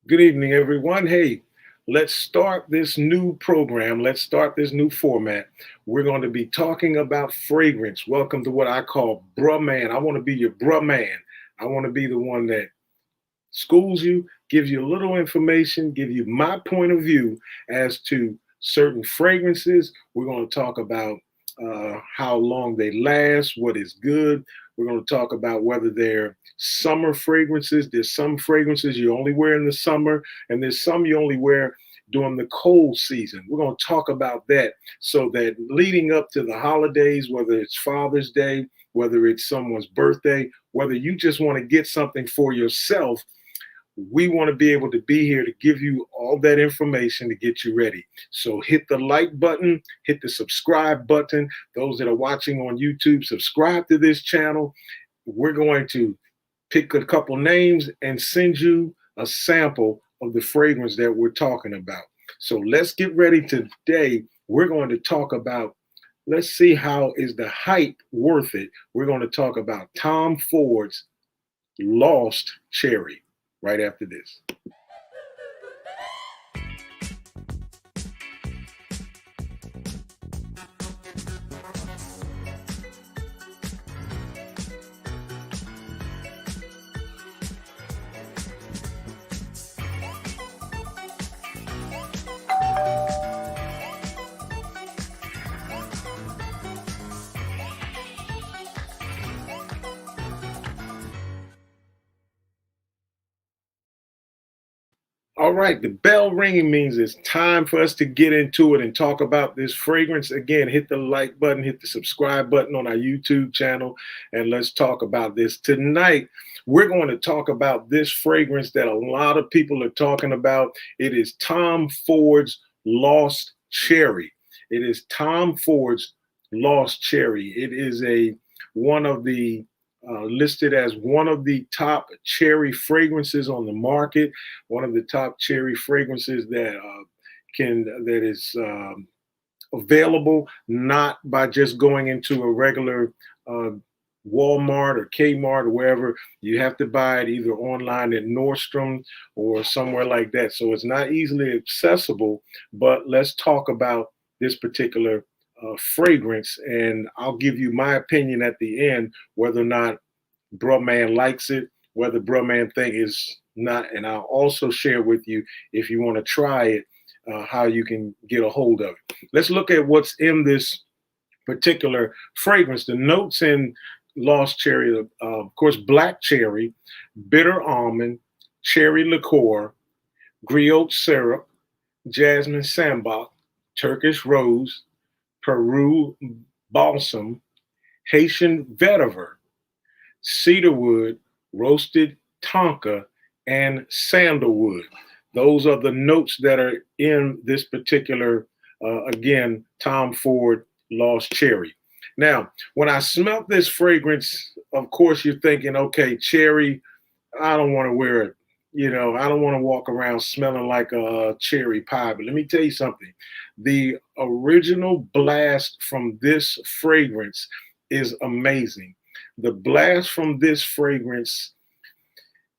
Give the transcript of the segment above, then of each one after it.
Good evening, everyone. Hey, let's start this new program. Let's start this new format. We're going to be talking about fragrance. Welcome to what I call Bruh Man. I want to be your Bruh Man. I want to be the one that schools you, gives you a little information, give you my point of view as to certain fragrances. We're going to talk about how long they last, what is good. We're going to talk about whether they're summer fragrances. There's some fragrances you only wear in the summer, and there's some you only wear during the cold season. We're going to talk about that so that leading up to the holidays, whether it's Father's Day, whether it's someone's birthday, whether you just want to get something for yourself, we want to be able to be here to give you all that information to get you ready. So hit the like button, hit the subscribe button. Those that are watching on YouTube, subscribe to this channel. We're going to pick a couple names and send you a sample of the fragrance that we're talking about. So let's get ready. Today, we're going to talk about, let's see, how is the hype worth it? We're going to talk about Tom Ford's Lost Cherry right after this. All right, the bell ringing means it's time for us to get into it and talk about this fragrance. Again, hit the like button, hit the subscribe button on our YouTube channel, and let's talk about this. Tonight, we're going to talk about this fragrance that a lot of people are talking about. It is Tom Ford's Lost Cherry. It is Tom Ford's Lost Cherry. It is one of the listed as one of the top cherry fragrances on the market, one of the top cherry fragrances that is available not by just going into a regular uh, Walmart or Kmart or wherever. You have to buy it either online at Nordstrom or somewhere like that. So it's not easily accessible. But let's talk about this particular fragrance, and I'll give you my opinion at the end whether or not Bruh Man likes it, whether Bruh Man think is not, and I'll also share with you if you want to try it, how you can get a hold of it. Let's look at what's in this particular fragrance. The notes in Lost Cherry, of course, black cherry, bitter almond, cherry liqueur, griot syrup, jasmine sambac, Turkish rose, Peru balsam, Haitian vetiver, cedarwood, roasted tonka, and sandalwood. Those are the notes that are in this particular, again, Tom Ford Lost Cherry. Now, when I smelt this fragrance, of course, you're thinking, okay, cherry, I don't want to wear it. I don't want to walk around smelling like a cherry pie. But let me tell you something. The original blast from this fragrance is amazing. The blast from this fragrance,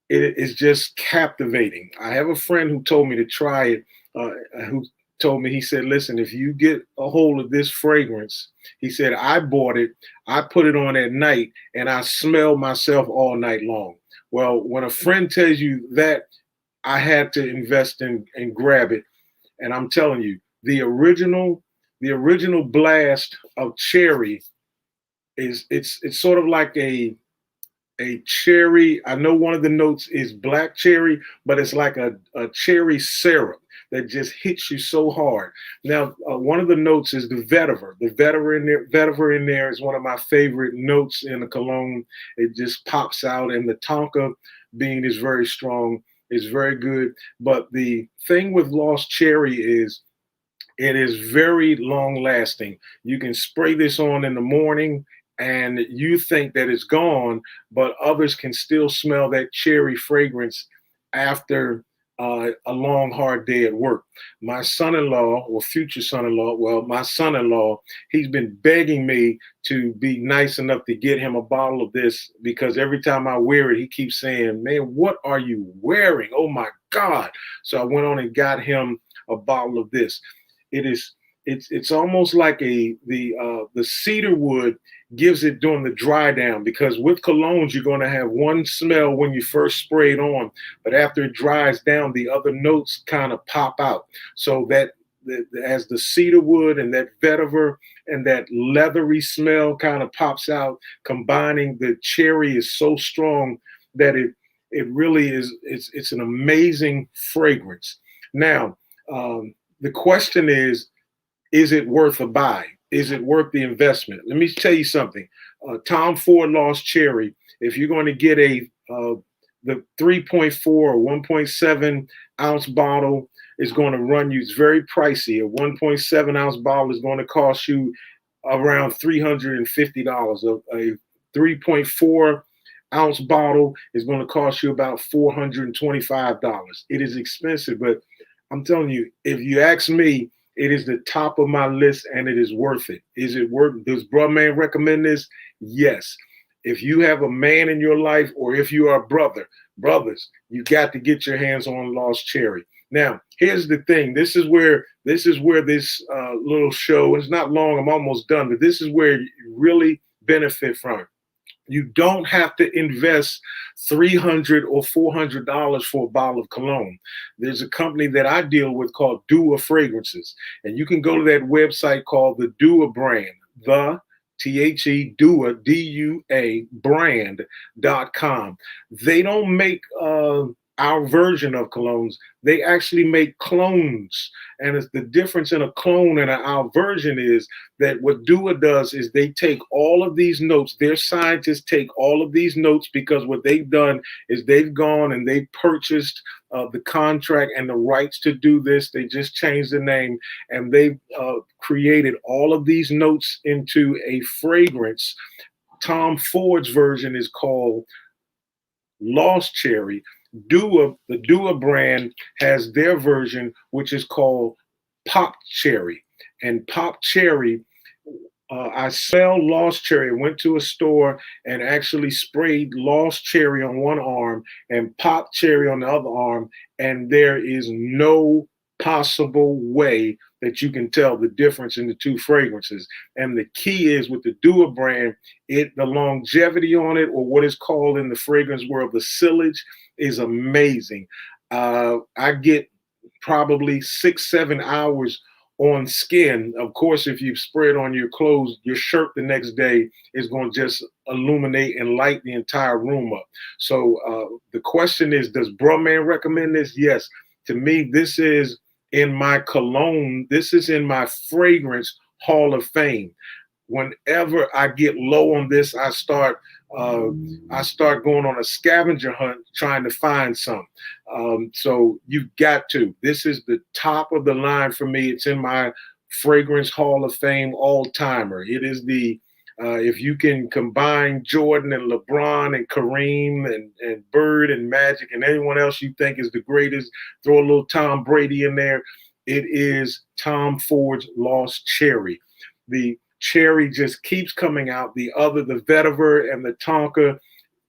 it is just captivating. I have a friend who told me to try it, who told me, he said, listen, if you get a hold of this fragrance, he said, I bought it, I put it on at night, and I smell myself all night long. Well, when a friend tells you that, I had to invest in and grab it. And I'm telling you, the original blast of cherry it's sort of like a cherry. I know one of the notes is black cherry, but it's like a cherry syrup that just hits you so hard. Now, one of the notes is the vetiver. The vetiver in there is one of my favorite notes in the cologne. It just pops out, and the tonka bean is very strong. It's very good. But the thing with Lost Cherry is it is very long lasting. You can spray this on in the morning and you think that it's gone, but others can still smell that cherry fragrance after a long, hard day at work. My son-in-law, or future son-in-law, well, my son-in-law, he's been begging me to be nice enough to get him a bottle of this, because every time I wear it, he keeps saying, "Man, what are you wearing? Oh my God." So I went on and got him a bottle of this. It is it's almost like the cedar wood gives it during the dry down, because with colognes you're going to have one smell when you first spray it on, but after it dries down the other notes kind of pop out. So that as the cedar wood and that vetiver and that leathery smell kind of pops out, combining, the cherry is so strong that it really is, it's an amazing fragrance. Now, the question is it worth a buy? Is it worth the investment? Let me tell you something. Tom Ford Lost Cherry, if you're going to get the 3.4 or 1.7 ounce bottle, is going to run you, it's very pricey. A 1.7 ounce bottle is going to cost you around $350. A 3.4 ounce bottle is going to cost you about $425. It is expensive, but I'm telling you, if you ask me, it is the top of my list and it is worth it. Is it worth? Does Brother recommend this? Yes. If you have a man in your life, or if you are a brothers, you got to get your hands on Lost Cherry. Now, here's the thing. This is where this little show, it's not long, I'm almost done, but this is where you really benefit from it. You don't have to invest $300 or $400 for a bottle of cologne. There's a company that I deal with called Dua Fragrances, and you can go to that website called the Dua brand, the THE Dua, DUA brand.com. They don't make our version of colognes. They actually make clones. And it's the difference in a clone and our version is that what Dua does is they take all of these notes. Their scientists take all of these notes, because what they've done is they've gone and they purchased the contract and the rights to do this. They just changed the name, and they've created all of these notes into a fragrance. Tom Ford's version is called Lost Cherry. The Dua brand has their version, which is called Pop Cherry. And Pop Cherry, I smelled Lost Cherry. I went to a store and actually sprayed Lost Cherry on one arm and Pop Cherry on the other arm, and there is no possible way that you can tell the difference in the two fragrances. And the key is with the Dua brand, the longevity on it, or what is called in the fragrance world the sillage, is amazing. I get probably 6-7 hours on skin. Of course, if you spray it on your clothes, your shirt the next day is going to just illuminate and light the entire room up. So the question is, does Brumman recommend this? Yes. To me, this is in my cologne, this is in my fragrance Hall of Fame. Whenever I get low on this, I start going on a scavenger hunt trying to find some. So you've got to. This is the top of the line for me. It's in my fragrance Hall of Fame all-timer. It is the if you can combine Jordan and LeBron and Kareem and Bird and Magic and anyone else you think is the greatest, throw a little Tom Brady in there. It is Tom Ford's Lost Cherry. The cherry just keeps coming out. The vetiver and the tonka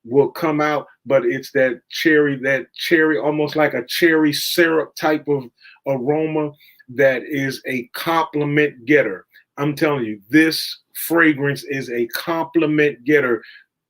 will come out, but it's that cherry, almost like a cherry syrup type of aroma that is a compliment getter. I'm telling you, this fragrance is a compliment getter.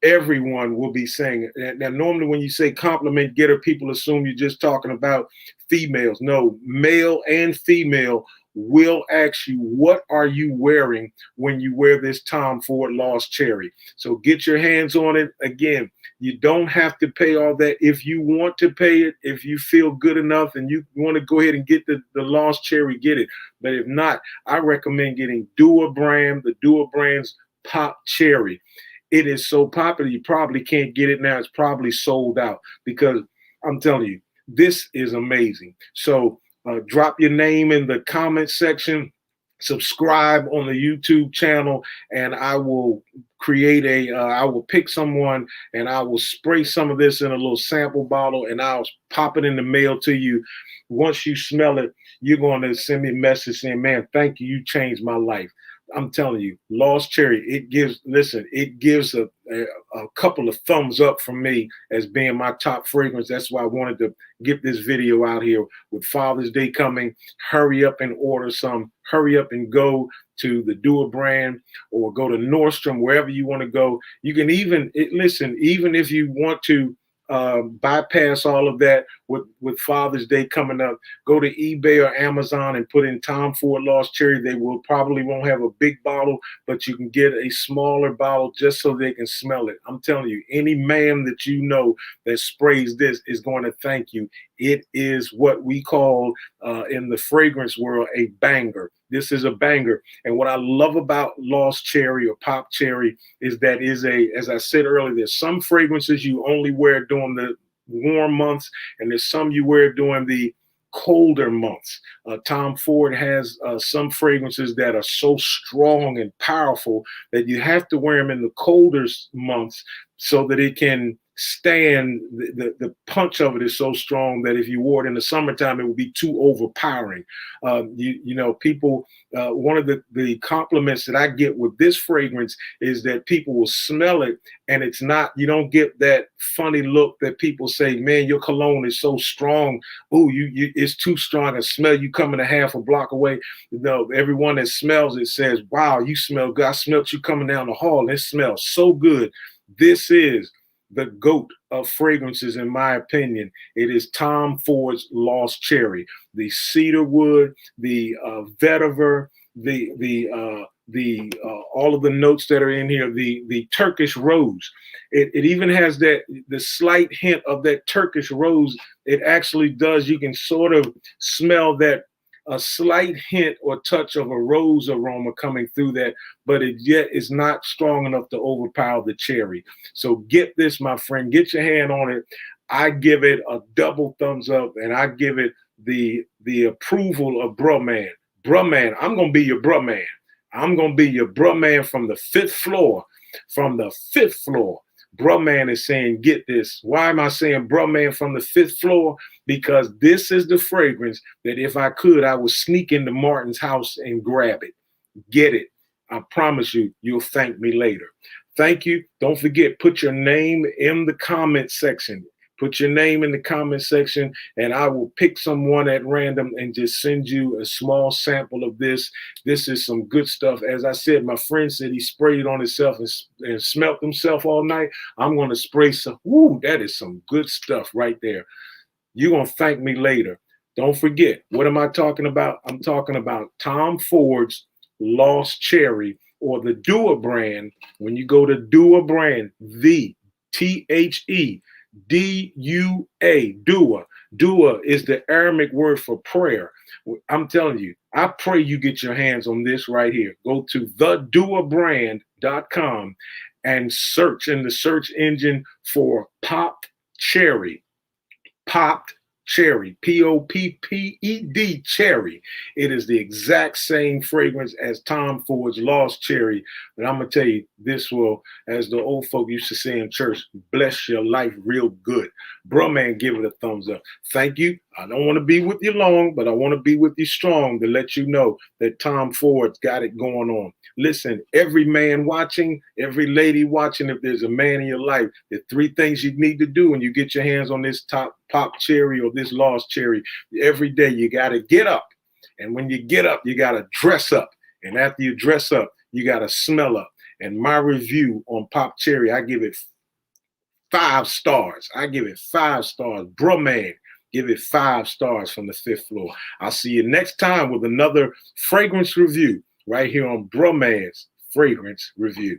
Everyone will be saying it. Now, normally when you say compliment getter, people assume you're just talking about females. No, male and female will ask you, what are you wearing when you wear this Tom Ford Lost Cherry? So get your hands on it. Again, you don't have to pay all that. If you want to pay it, if you feel good enough and you want to go ahead and get the Lost Cherry, get it. But if not, I recommend getting Dua brand, the Dua brand's Pop Cherry. It is so popular, you probably can't get it now. It's probably sold out, because I'm telling you, this is amazing. So drop your name in the comment section. subscribe on the YouTube channel, and I will create I will pick someone and I will spray some of this in a little sample bottle, and I'll pop it in the mail to you. Once you smell it, you're going to send me a message saying, man, thank you. You changed my life. I'm telling you, Lost Cherry, it gives a couple of thumbs up from me as being my top fragrance. That's why I wanted to get this video out here with Father's Day coming. Hurry up and order some. Hurry up and go to the Dua brand or go to Nordstrom, wherever you want to go. You can even, even if you want to bypass all of that with Father's Day coming up, go to eBay or Amazon and put in Tom Ford Lost Cherry. They will probably won't have a big bottle, but you can get a smaller bottle just so they can smell it. I'm telling you, any man that you know that sprays this is going to thank you. It is what we call in the fragrance world a banger. This is a banger. And what I love about Lost Cherry or Pop Cherry is that as I said earlier, there's some fragrances you only wear during the warm months, and there's some you wear during the colder months. Tom Ford has some fragrances that are so strong and powerful that you have to wear them in the colder months so that it can stand. The punch of it is so strong that if you wore it in the summertime, it would be too overpowering. People, one of the compliments that I get with this fragrance is that people will smell it, and it's not, you don't get that funny look that people say, man, your cologne is so strong. Oh, it's too strong. I smell you coming a half a block away. No, everyone that smells it says, wow, you smell good. I smelled you coming down the hall, and it smells so good. This is the GOAT of fragrances, in my opinion. It is Tom Ford's Lost Cherry. The cedarwood, the vetiver, all of the notes that are in here, the Turkish rose. It even has the slight hint of that Turkish rose. It actually does. You can sort of smell that, a slight hint or touch of a rose aroma coming through that, but it yet is not strong enough to overpower the cherry. So get this, my friend, get your hand on it. I give it a double thumbs up, and I give it the approval of Bruh Man. Bruh Man, I'm going to be your Bruh Man. I'm going to be your Bruh Man from the fifth floor. From the fifth floor. Bruh Man is saying, get this. Why am I saying Bruh Man from the fifth floor? Because this is the fragrance that if I could, I would sneak into Martin's house and grab it. Get it. I promise you, you'll thank me later. Thank you. Don't forget, put your name in the comment section. Put your name in the comment section, and I will pick someone at random and just send you a small sample of this. This is some good stuff. As I said, my friend said he sprayed it on himself and smelt himself all night. I'm going to spray some. Woo, that is some good stuff right there. You're going to thank me later. Don't forget, what am I talking about? I'm talking about Tom Ford's Lost Cherry, or the Dua brand. When you go to Dua brand, the THEDUA, Dua. Dua is the Aramaic word for prayer. I'm telling you, I pray you get your hands on this right here. Go to theduabrand.com and search in the search engine for Popped Cherry. Popped Cherry, Popped Cherry. It is the exact same fragrance as Tom Ford's Lost Cherry. But I'm going to tell you, this will, as the old folk used to say in church, bless your life real good. Bruh Man, give it a thumbs up. Thank you. I don't want to be with you long, but I want to be with you strong to let you know that Tom Ford's got it going on. Listen, every man watching, every lady watching, if there's a man in your life, the three things you need to do when you get your hands on this Pop Cherry or this Lost Cherry. Every day you got to get up. And when you get up, you got to dress up. And after you dress up, you got to smell up. And my review on Pop Cherry, I give it 5 stars. I give it 5 stars. Bruh Man, give it 5 stars from the fifth floor. I'll see you next time with another fragrance review right here on Bruh Man's Fragrance Review.